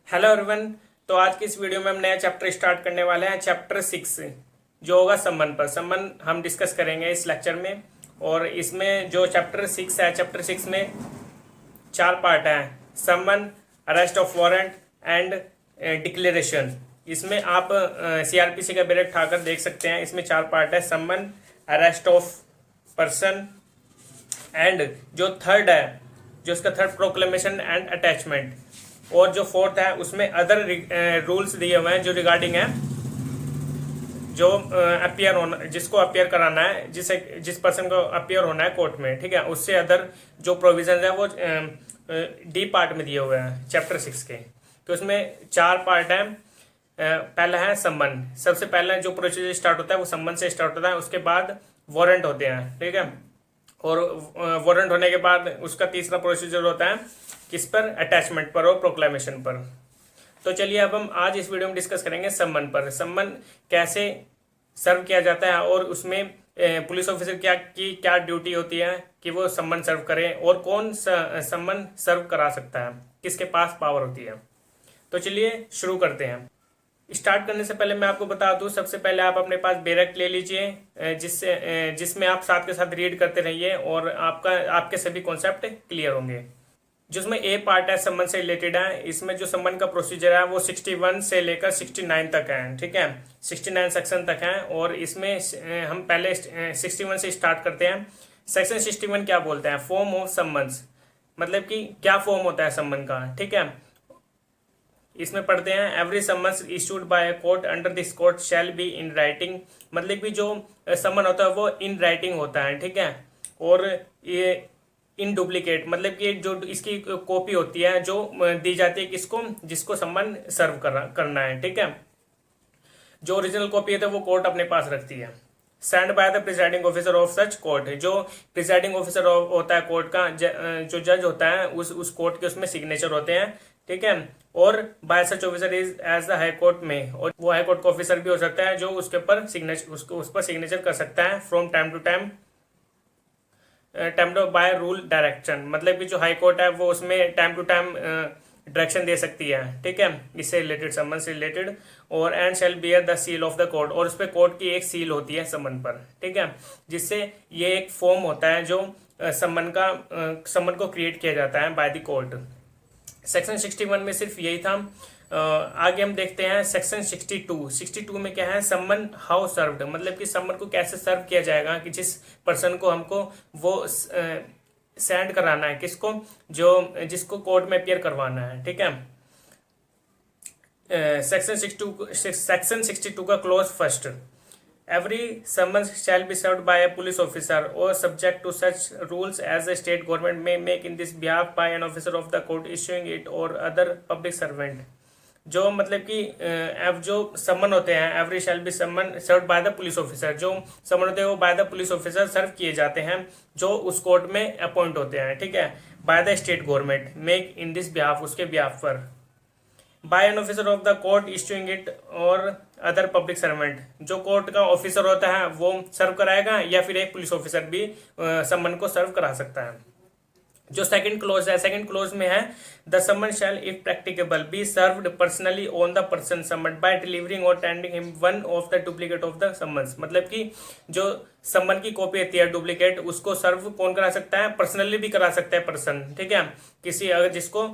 Hello everyone. तो आज की इस वीडियो में हम नया चैप्टर स्टार्ट करने वाले हैं, चैप्टर 6 जो होगा संबंध पर। संबंध हम डिस्कस करेंगे इस लेक्चर में। और इसमें जो चैप्टर 6 है, चैप्टर 6 में 4 पार्ट हैं: संबंध, arrest of warrant and declaration. इसमें आप सीआरपीसी का बैरक उठाकर देख सकते हैं। इसमें 4 पार्ट है: संबंध, अरेस्ट ऑफ पर्सन एंड जो थर्ड है, जो इसका थर्ड प्रोक्लेमेशन एंड अटैचमेंट। और जो फोर्थ है उसमें अदर रूल्स दिए हुए हैं जो रिगार्डिंग है, जो अपियर होना, जिसको अपियर कराना है, जिस पर्सन को अपियर होना है कोर्ट में, ठीक है, उससे अदर जो प्रोविजन है वो डी पार्ट में दिए हुए हैं चैप्टर 6 के। तो उसमें 4 पार्ट हैं। पहला है संबंध। सबसे पहला जो प्रोसीजर स्टार्ट होता है वो संबंध से स्टार्ट होता है। उसके बाद वारंट होते हैं, ठीक है। और वारंट होने के बाद उसका तीसरा प्रोसीजर होता है किस पर? अटैचमेंट पर और प्रोक्लेमेशन पर। तो चलिए अब हम आज इस वीडियो में डिस्कस करेंगे संबंध पर। संबंध कैसे सर्व किया जाता है और उसमें पुलिस ऑफिसर क्या ड्यूटी होती है कि वो संबंध सर्व करें, और कौन संबंध सर्व करा सकता है, किसके पास पावर होती है। तो चलिए शुरू करते हैं। स्टार्ट करने से पहले मैं आपको बता दूं, सबसे पहले आप अपने पास बैरक ले लीजिए, जिसमें आप साथ के साथ रीड करते रहिए और आपके सभी कॉन्सेप्ट क्लियर होंगे। जिसमें ए पार्ट है संबंध से रिलेटेड है। इसमें जो संबंध का प्रोसीजर है वो 61 से लेकर 69 तक है, ठीक है, 69 सेक्शन तक है। और इसमें हम पहले 61 से स्टार्ट करते हैं। सेक्शन 61 क्या बोलते हैं? फॉर्म ऑफ संबंध, मतलब कि क्या फॉर्म होता है संबंध का, ठीक है। इसमें पढ़ते हैं every summons issued by a court under this court shall be in writing, मतलब कि जो समन होता है वो इन राइटिंग होता है, ठीक है। और ये इन डुप्लीकेट, मतलब कि जो इसकी कॉपी होती है जो दी जाती है किसको? जिसको समन सर्व करना है, ठीक है। जो ओरिजिनल कॉपी है तो वो कोर्ट अपने पास रखती है। Send by the presiding officer of such court, जो प्रिजाइडिंग ऑफिसर होता है कोर्ट का, जो जज होता है उस कोर्ट के उसमें सिग्नेचर होते हैं, ठीक है। और by such officer is as the high court में, और वो हाई कोर्ट का ऑफिसर भी हो सकता है जो उसके ऊपर सिग्नेचर उस पर सिग्नेचर कर सकता है from time to time by rule direction, मतलब कि जो हाई कोर्ट है वो उसमें टाइम टू टाइम डायरेक्शन दे सकती है, ठीक है, इससे रिलेटेड, संबंध से रिलेटेड। और and shall bear the seal of the court, और उस पर कोर्ट की एक सील होती है संबंध पर, ठीक है, जिससे ये एक फॉर्म होता है जो संबंध को क्रिएट किया जाता है बाय द कोर्ट। सेक्शन 61 में सिर्फ यही था। आगे हम देखते हैं सेक्शन 62 में क्या है? समन हाउ सर्व्ड, मतलब कि समन को कैसे सर्व किया जाएगा, कि जिस पर्सन को हमको वो सेंड कराना है, किसको? जिसको कोर्ट में अपियर करवाना है, ठीक है। सेक्शन 62 का close first, every summons shall be served by a police officer or subject to such rules as the state government may make in this behalf by an officer of the court issuing it or other public servant। जो मतलब कि अब जो summon होते हैं, every shall be summon serve by the police officer, जो summon होते हैं वो by the police officer serve किए जाते हैं जो उस कोर्ट में अपॉइंट होते हैं, ठीक है, by the state government make in this behalf, उसके बिहाफ पर, by an officer of the court issuing it और अदर पब्लिक सर्वेंट, जो कोर्ट का ऑफिसर होता है वो सर्व कराएगा, या फिर एक पुलिस ऑफिसर भी समन को सर्व करा सकता है। जो सेकंड क्लोज है, सेकंड क्लोज में है the summon shall if practicable be served personally on the person summon by delivering और tending him one of the duplicate of the summons, मतलब कि जो समन की कॉपी होती है डुप्लीकेट, उसको सर्व कौन करा सकता है? पर्सनली भी करा सकता है पर्सन, ठीक है, किसी अगर जिसको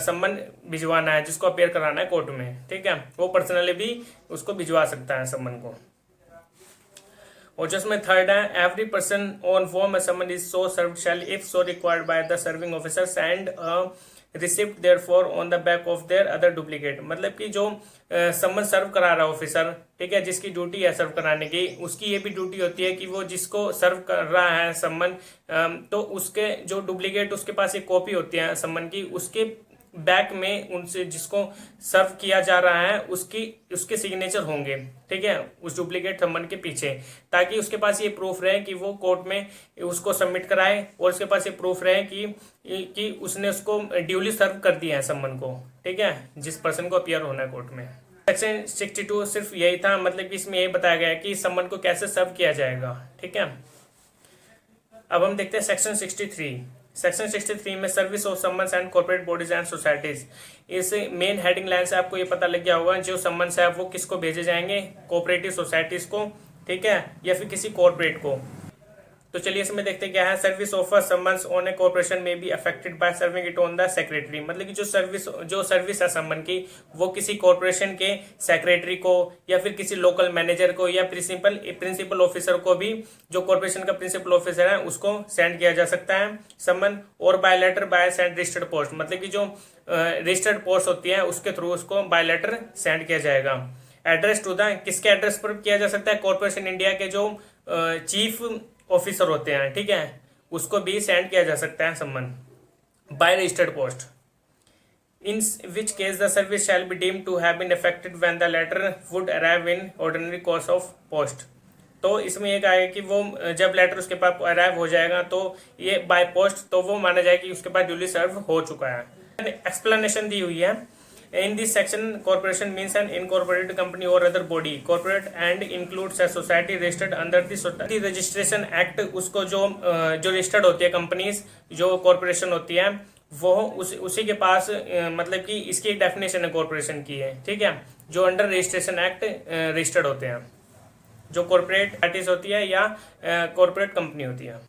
समन भिजवाना है, जिसको अपेयर कराना है कोर्ट में, ठीक है, वो पर्सनली भी उसको भिजवा सकता है समन को। और जिसमें थर्ड है every person on form summon is so serve shall if so required by the serving officer send receipt therefor on the back of their other duplicate, मतलब कि जो समन सर्व करा रहा है ऑफिसर, ठीक है, जिसकी ड्यूटी है सर्व कराने की, उसकी ये भी ड्यूटी होती है कि वो जिसको सर्व कर रहा है समन, तो उसके जो डुप्लीकेट उसके पास एक कॉपी होती है समन की, उसके बैक में उनसे जिसको सर्व किया जा रहा है उसके सिग्नेचर होंगे, ठीक है, उस डुप्लीकेट समन के पीछे, ताकि उसके पास ये प्रूफ रहे कि वो कोर्ट में उसको सबमिट कराए, और उसके पास ये प्रूफ रहे कि उसने उसको ड्यूली सर्व कर दिया है समन को, ठीक है, जिस पर्सन को अपियर होना है कोर्ट में। सेक्शन 62 सिर्फ यही था, मतलब कि इसमें यही बताया गया है कि समन को कैसे सर्व किया जाएगा, ठीक है। अब हम देखते हैं सेक्शन 63। सेक्शन 63 में service of summons and corporate bodies and societies, इस मेन हेडिंग लाइन से आपको ये पता लग गया होगा जो समन्स है वो किसको भेजे जाएंगे, कोऑपरेटिव सोसाइटीज को, ठीक है, या फिर किसी कॉर्पोरेट को। तो चलिए इसमें देखते क्या है। Service of a summons on a corporation may be effected by serving it on the secretary, मतलब कि जो सर्विस है समन की वो किसी कॉर्पोरेशन के सेक्रेटरी को या फिर किसी लोकल मैनेजर को या प्रिंसिपल ऑफिसर को भी, जो कॉर्पोरेशन का प्रिंसिपल ऑफिसर है उसको सेंड किया जा सकता है समन, और by letter by send registered post, मतलब कि जो रजिस्टर्ड पोस्ट होती है उसके थ्रू उसको बाय लेटर सेंड किया जाएगा। एड्रेस टू द, किसके एड्रेस पर किया जा सकता है, कॉर्पोरेशन इंडिया के जो चीफ ऑफिसर होते हैं, ठीक है, उसको भी सेंड किया जा सकता है summon by registered post. In which case the service shall be deemed to have been affected when the letter would arrive in ordinary course of post. तो इसमें एक आएगा कि वो जब लेटर उसके पास अराइव हो जाएगा तो ये बाय पोस्ट, तो वो माना जाए कि उसके पास ड्यूली सर्व हो चुका है। एक्सप्लेनेशन दी हुई है। In this section, corporation means an incorporated company or other body. Corporate and includes a society registered under the Society Registration Act। उसको जो रजिस्टर्ड होती है कंपनीज, जो कॉर्पोरेशन होती है वो उसी के पास मतलब कि इसकी एक डेफिनेशन है कॉर्पोरेशन की है, ठीक है, जो अंडर रजिस्ट्रेशन एक्ट रजिस्टर्ड होते हैं, जो कॉर्पोरेट पार्टीज होती है या कॉर्पोरेट कंपनी होती है।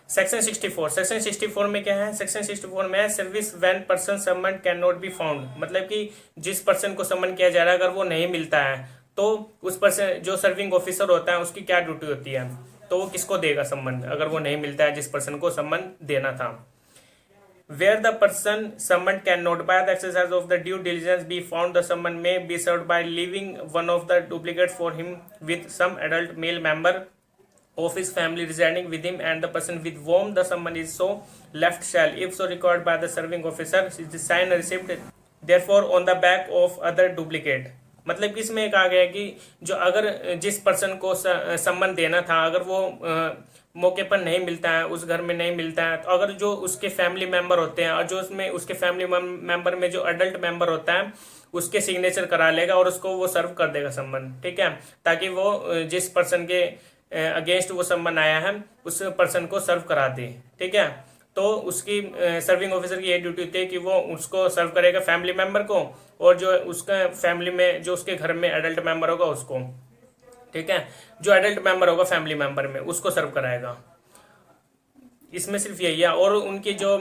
सेक्शन 64, सेक्शन 64 में क्या है, सेक्शन 64 में है service when person someone can not be found, मतलब कि जिस पर्सन को समन किया जा रहा है अगर वो नहीं मिलता है तो उस पर्सन, जो सर्विंग ऑफिसर होता है उसकी क्या ड्यूटी होती है, तो वो किसको देगा समन अगर वो नहीं मिलता है जिस पर्सन को समन देना था। Where the person summoned cannot by the exercise of the due diligence be found, the summon may be served by leaving one of the duplicate for him with some adult male member of his family residing with him, and the person with whom the summon is so left shall, if so required by the serving officer, sign a receipt therefore on the back of other duplicate। मतलब कि इसमें एक आ गया कि जो अगर जिस person को सम्मन देना था अगर वो मौके पर नहीं मिलता है, उस घर में नहीं मिलता है, तो अगर जो उसके फैमिली मेंबर होते हैं और जो उसमें उसके फैमिली मेंबर में जो अडल्ट मेंबर होता है उसके सिग्नेचर करा लेगा और उसको वो सर्व कर देगा सम्मन, ठीक है, ताकि वो जिस पर्सन के अगेंस्ट वो सम्मन आया है उस पर्सन को सर्व करा दे, ठीक है। तो उसकी सर्विंग ऑफिसर की ये ड्यूटी होती है कि वो उसको सर्व करेगा फैमिली मेंबर को, और जो उसका फैमिली में जो उसके घर में एडल्ट मेंबर होगा उसको, ठीक है, जो एडल्ट मेंबर होगा फैमिली मेंबर में उसको सर्व कराएगा। इसमें सिर्फ यही है, और उनकी जो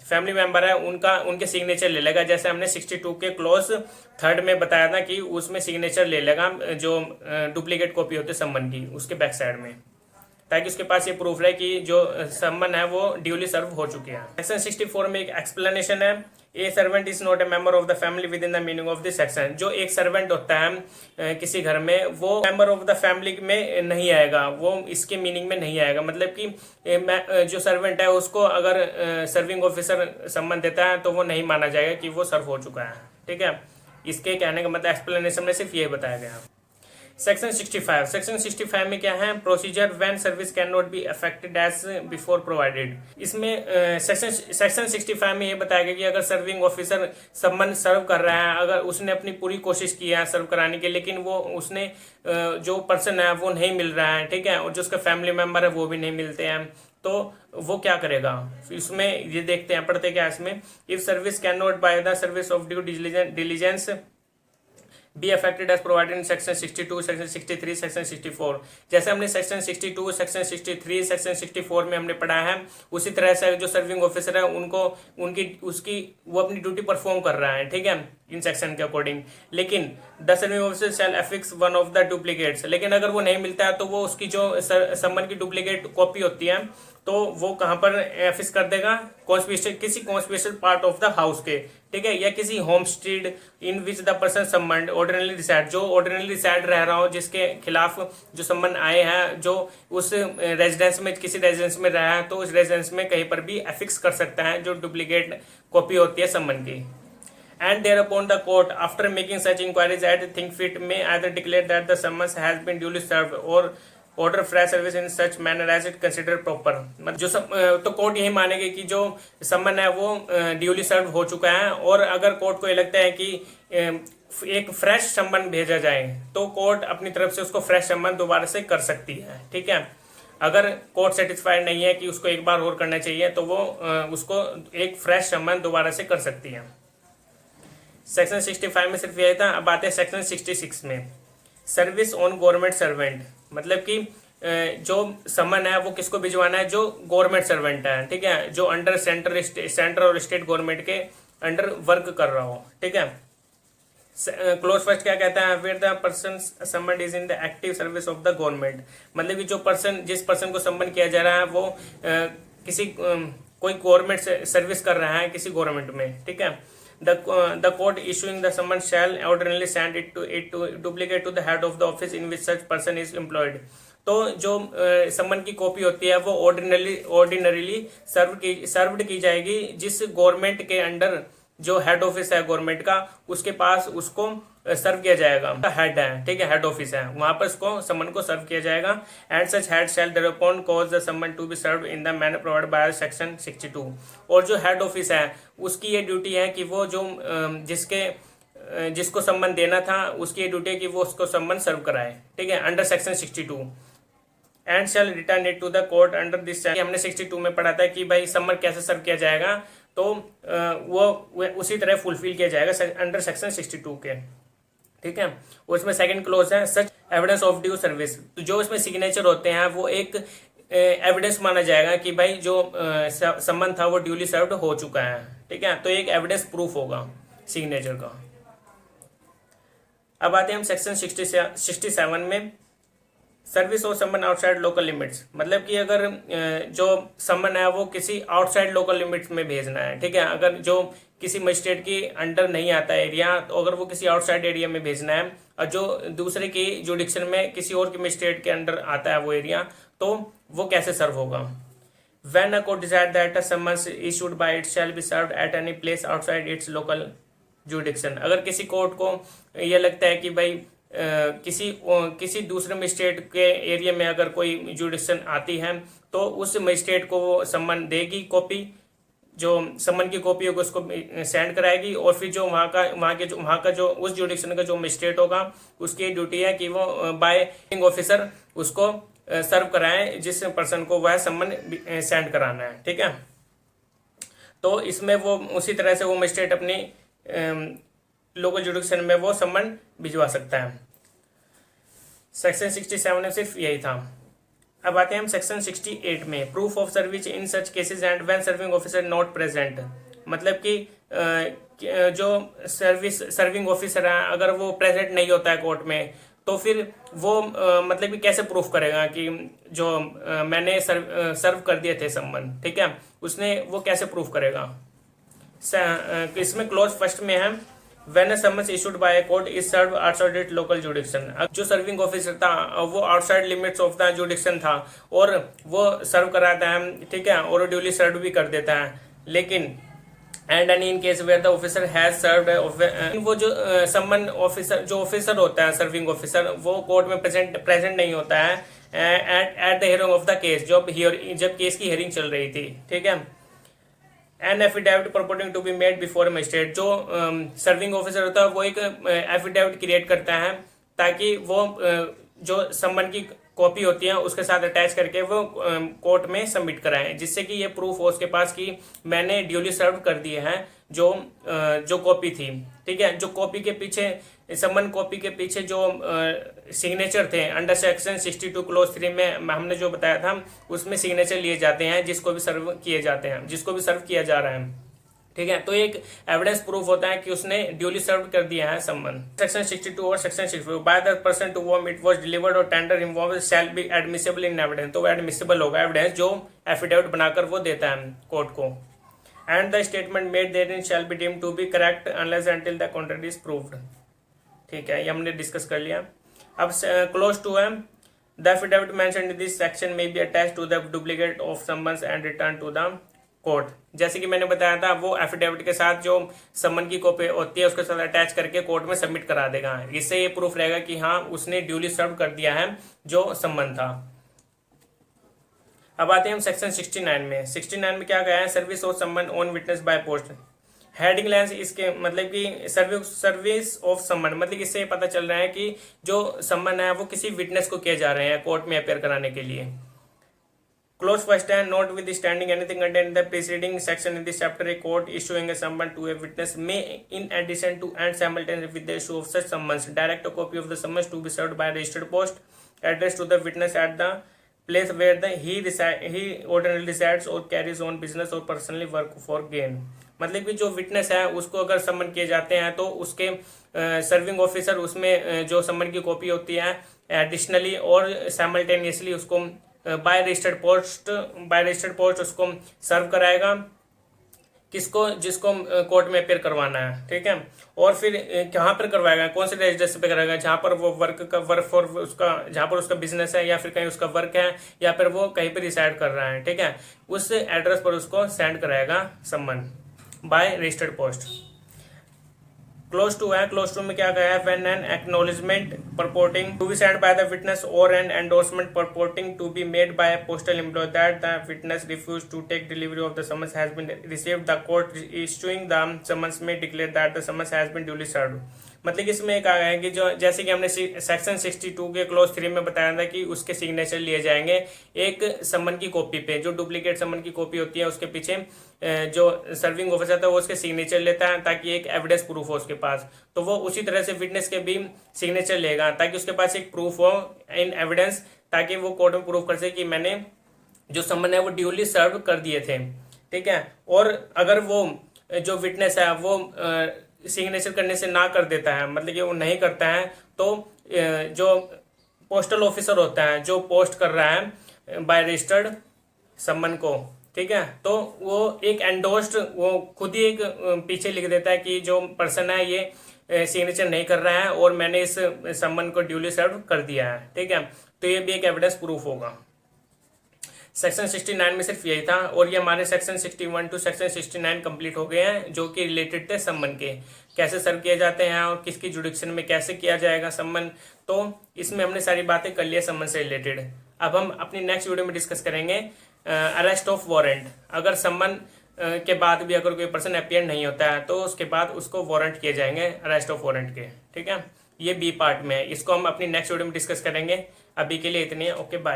फैमिली मेंबर है उनके सिग्नेचर ले लेगा, जैसे हमने 62 के क्लॉज 3 में बताया था कि उसमें सिग्नेचर ले लेगा जो डुप्लीकेट कॉपी होते सम्मन की उसके बैक साइड में, ताकि उसके पास ये प्रूफ रहे कि जो सम्मन है वो ड्यूली सर्व हो चुके हैं। सेक्शन 64 में एक एक्सप्लेनेशन है, ए servant is not a member of the family with in the meaning of this section. जो एक सर्वेंट होता है किसी घर में, वो मेंबर ऑफ द फैमिली में नहीं आएगा, वो इसके मीनिंग में नहीं आएगा। मतलब कि जो सर्वेंट है उसको अगर सर्विंग ऑफिसर सम्मन देता है तो वो नहीं माना जाएगा कि वो सर्व हो चुका है, ठीक है। इसके कहने का मतलब एक्सप्लेनेशन में सिर्फ ये बताया गया। सेक्शन 65, सेक्शन 65 में क्या है, procedure when service can not be affected as before provided. इसमें सेक्शन 65 में ये बताया गया कि अगर सर्विंग ऑफिसर सम्मन सर्व कर रहा है, अगर उसने अपनी पूरी कोशिश की है सर्व कराने की, लेकिन वो उसने जो पर्सन है वो नहीं मिल रहा है, ठीक है, और जो उसका फैमिली मेंबर है वो भी नहीं मिलते हैं, तो वो क्या करेगा। इसमें ये देखते हैं, पढ़ते क्या इसमें, if service can not by the service of due diligence be affected as provided in section 62, section 63, section 64। जैसे हमने सेक्शन 62, सेक्शन 63, सेक्शन 64 में हमने पढ़ा है, उसी तरह से जो सर्विंग ऑफिसर है उसकी वो अपनी ड्यूटी परफॉर्म कर रहा है, ठीक है, इन सेक्शन के अकॉर्डिंग। लेकिन the serving officer shall affix one of the duplicates, लेकिन अगर वो नहीं मिलता है तो वो उसकी जो सम्मन की डुप्लीकेट कॉपी होती है तो वो कहाँ पर एफिक्स कर देगा, किसी कॉन्स्पिरेशन पार्ट ऑफ द हाउस के, ठीक है, या किसी home street in which the person सम्मन ऑर्डिनरी रिसाइड, जो ऑर्डिनरी रिसाइड रह रहा हो, जिसके खिलाफ जो सम्मन आए हैं, जो उस रेजिडेंस में किसी रेजिडेंस में रहा है तो उस रेजिडेंस में कहीं पर भी एफिक्स कर सकता है जो डुप्लीकेट कॉपी होती है सम्मन की। And thereupon the court, after making such inquiries as think fit, may either declare that the summons has been duly served or order fresh service in such manner as it considered proper। तो court यही मानेगी कि जो सम्मन है वो duly सर्व हो चुका है, और अगर कोर्ट को ये लगता है कि एक फ्रेश सम्मन भेजा जाए तो कोर्ट अपनी तरफ से उसको फ्रेश सम्मन दोबारा से कर सकती है, ठीक है। अगर कोर्ट सेटिस्फाइड नहीं है कि उसको एक बार और करना चाहिए तो वो उसको एक फ्रेश सम्मन दोबारा से कर सकती है। सेक्शन 65 में सिर्फ यही था। अब आते हैं सेक्शन 66 में, सर्विस ऑन गवर्नमेंट सर्वेंट। मतलब कि जो समन है वो किसको भिजवाना है, जो गवर्नमेंट सर्वेंट है, ठीक है, जो अंडर सेंटर और स्टेट गवर्नमेंट के अंडर वर्क कर रहा हो, ठीक है। क्लोज फर्स्ट क्या कहता है, where the person summon is in the active service of the government. मतलब कि जो पर्सन, जिस पर्सन को समन किया जा रहा है वो किसी कोई गवर्नमेंट सर्विस कर रहा है किसी गवर्नमेंट में, ठीक है। The court issuing the summons shall ordinarily send it to duplicate to the head of the office in which such person is employed। तो जो सम्मन की कॉपी होती है वो ऑर्डिनरीली सर्व्ड की जाएगी जिस गवर्नमेंट के अंडर जो हेड ऑफिस है गवर्नमेंट का उसके पास उसको सर्व किया जाएगा। हेड है, ठीक है, हेड ऑफिस है, वहां पर उसको सम्मन को सर्व किया जाएगा। And such head shall thereupon cause the summon to be served in the manner provided by section 62। और जो हेड ऑफिस है उसकी ये ड्यूटी है कि वो जो जिसको सम्मन देना था उसकी ये ड्यूटी है कि वो उसको सम्मन सर्व कराए, ठीक है, under section 62। And shall return it to the court under this. हमने 62 में पढ़ा था कि भाई सम्मन कैसे सर्व किया जाएगा, तो वो उसी तरह फुलफिल किया जाएगा अंडर सेक्शन 62 के, ठीक है। उसमें सेकंड क्लोज है, सच एविडेंस ऑफ ड्यू सर्विस। जो इसमें सिग्नेचर होते हैं वो एक एविडेंस माना जाएगा कि भाई जो सम्मन था वो ड्यूली सर्व्ड हो चुका है, ठीक है, तो एक एविडेंस प्रूफ होगा सिग्नेचर का। अब आते हैं हम सेक्शन 67 में, सर्विस और सम्मन आउटसाइड लोकल लिमिट्स। मतलब कि अगर जो सम्मन है वो किसी आउटसाइड लोकल लिमिट्स में भेजना है, ठीक है, अगर जो किसी मजिस्ट्रेट की अंडर नहीं आता है एरिया, तो अगर वो किसी आउटसाइड एरिया में भेजना है और जो दूसरे की जुडिक्शन में किसी और की मजिस्ट्रेट के अंडर आता है वो एरिया, तो वो कैसे सर्व होगा। When a court decide that a summons issued by it shall be served at any place outside it's local जुडिक्शन। अगर किसी कोर्ट को ये लगता है कि भाई किसी दूसरे मजिस्ट्रेट के एरिया में अगर कोई जुडिक्शन आती है तो उस मजिस्ट्रेट को वो सम्मन देगी, कॉपी जो सम्मन की कॉपी होगी उसको सेंड कराएगी, और फिर जो वहाँ का जो उस जुडिक्शन का जो मजिस्ट्रेट होगा उसकी ड्यूटी है कि वो बाय ऑफिसर उसको सर्व कराए जिस पर्सन को वह सम्मन सेंड कराना है, ठीक है। तो इसमें वो उसी तरह से वो मजिस्ट्रेट अपनी लोकल जुडिक्शन में वो सम्मन भिजवा सकता है। सेक्शन 67 में सिर्फ यही था। अब आते हैं हम सेक्शन 68 में, proof of service in such cases and when serving officer not present. मतलब कि जो सर्विंग ऑफिसर है अगर वो प्रेजेंट नहीं होता है कोर्ट में तो फिर वो मतलब कि कैसे प्रूफ करेगा कि जो मैंने सर्व कर दिए थे सम्मन, ठीक है, उसने वो कैसे प्रूफ करेगा। इसमें क्लोज फर्स्ट में है, When a summons issued by a court is served outside its local jurisdiction। अब जो सर्विंग ऑफिसर था वो आउटसाइड लिमिट्स ऑफ द जुडिक्शन था और वो सर्व कराता है, ठीक है, और ड्यूली सर्व भी कर देता है, लेकिन and any in case where the officer has served, वो जो सम्मन ऑफिसर जो ऑफिसर होता है सर्विंग ऑफिसर वो कोर्ट में प्रेजेंट नहीं होता है at the hearing of the case, जब केस की हियरिंग चल रही थी, ठीक है। An affidavit purporting to be made before magistrate. जो सर्विंग ऑफिसर होता है वो एक एफिडेविट क्रिएट करता है ताकि वो जो सम्मन की कॉपी होती है उसके साथ अटैच करके वो कोर्ट में सबमिट कराएं, जिससे कि ये प्रूफ हो उसके पास कि मैंने ड्यूली सर्व कर दिए हैं जो कॉपी थी, ठीक है। जो कॉपी के पीछे सम्मन कॉपी के पीछे जो सिग्नेचर थे अंडर सेक्शन 62 क्लोज 3 में हमने जो बताया था उसमें सिग्नेचर लिए जाते हैं जिसको भी सर्व किए जाते हैं, जिसको भी सर्व किया जा रहा है, ठीक है। तो एक एविडेंस प्रूफ होता है कि उसने ड्यूली सर्व कर दिया है सम्मन। सेक्शन 62 और section 64 by the person to whom it was delivered और tender involved shall be admissible in evidence. तो वो एडमिसिबल होगा एविडेंस जो एफिडेविट बनाकर वो देता है कोर्ट को। And the statement made therein shall be deemed to be correct unless until the contrary is proved, ठीक है, ये हमने डिस्कस कर लिया। अब क्लोज टू है, the affidavit mentioned in this section may be attached to the duplicate of summons and return to the court. जैसे कि मैंने बताया था वो एफिडेविट के साथ जो सम्मन की कॉपी होती है उसके साथ अटैच करके कोर्ट में सबमिट करा देगा। इससे ये प्रूफ रहेगा कि हाँ उसने ड्यूली सर्व कर दिया है जो सम्मन था। अब आते हैं हम सेक्शन 69 में। 69 में क्या गया है, सर्विस ऑफ सम्मन on witness by post. Heading lines इसके मतलब कि सर्विस ऑफ सम्मन, मतलब इससे पता चल रहा है कि जो सम्मन है वो किसी विटनेस को किए जा रहे हैं कोर्ट में अपेयर कराने के लिए। क्लोज फर्स्ट है, not with standing anything contain in the preceding section in this chapter, a court issuing a summon to a witness may in addition to and simultaneously with the issue of such summons direct a copy of the summons to be served by registered post addressed to the witness at the place where he ordinarily resides or carries on business or personally work for gain। मतलब कि जो witness है उसको अगर समन किए जाते हैं तो उसके सर्विंग ऑफिसर उसमें जो समन की कॉपी होती है एडिशनली और साइमल्टेनियसली उसको बाय रजिस्टर्ड पोस्ट उसको सर्व कराएगा, किसको, जिसको कोर्ट में अपेयर करवाना है। ठीक है, और फिर कहाँ पर करवाएगा, कौन से रेजिडेंस पे कराएगा, जहाँ पर वो वर्क फॉर उसका, जहाँ पर उसका बिजनेस है या फिर कहीं उसका वर्क है या फिर वो कहीं पर रिसाइड कर रहा है। ठीक है, उस एड्रेस पर उसको सेंड कराएगा summon by registered post. Close to है, क्लोज टू में क्या कहा है, when an acknowledgement purporting to be sent by the witness और an endorsement purporting to be made by a postal employee that the witness refuse to take delivery of the summons has been received, the court issuing the summons may declare that the summons has been duly served. मतलब कि इसमें कहा गया है कि जो जैसे कि हमने सेक्शन 62 के क्लोज 3 में बताया था कि उसके सिग्नेचर लिए जाएंगे एक समन की कॉपी पे, जो डुप्लीकेट समन की कॉपी होती है उसके पीछे जो सर्विंग ऑफिसर था वो उसके सिग्नेचर लेता है ताकि एक एविडेंस प्रूफ हो उसके पास। तो वो उसी तरह से विटनेस के भी सिग्नेचर लेगा ताकि उसके पास एक प्रूफ हो इन एविडेंस, ताकि वो कोर्ट में प्रूफ कर सके कि मैंने जो समन है वो ड्यूली सर्व कर दिए थे। ठीक है, और अगर वो जो विटनेस है वो सिग्नेचर करने से ना कर देता है, मतलब कि वो नहीं करता है, तो जो पोस्टल ऑफिसर होता है जो पोस्ट कर रहा है बाय रजिस्टर्ड समन को, ठीक है, तो वो एक एंडोस्ड वो खुद ही एक पीछे लिख देता है कि जो पर्सन है ये सिग्नेचर नहीं कर रहा है और मैंने इस समन को ड्यूली सर्व कर दिया है। ठीक है, तो ये भी एक एविडेंस प्रूफ होगा। सेक्शन 69 में सिर्फ यही था और ये हमारे सेक्शन 61 टू सेक्शन 69 कंप्लीट हो गए हैं जो कि रिलेटेड थे सम्मन के, कैसे सर्व किए जाते हैं और किसकी जुडिक्शन में कैसे किया जाएगा सम्मन। तो इसमें हमने सारी बातें कर लिया सम्मन से रिलेटेड। अब हम अपनी नेक्स्ट वीडियो में डिस्कस करेंगे अरेस्ट ऑफ वारंट। अगर सम्मन के बाद भी अगर कोई पर्सन अपियर नहीं होता है तो उसके बाद उसको वारंट किए जाएंगे अरेस्ट ऑफ वारंट के। ठीक है, ये बी पार्ट में है, इसको हम अपनी नेक्स्ट वीडियो में डिस्कस करेंगे। अभी के लिए इतनी है, ओके बाय।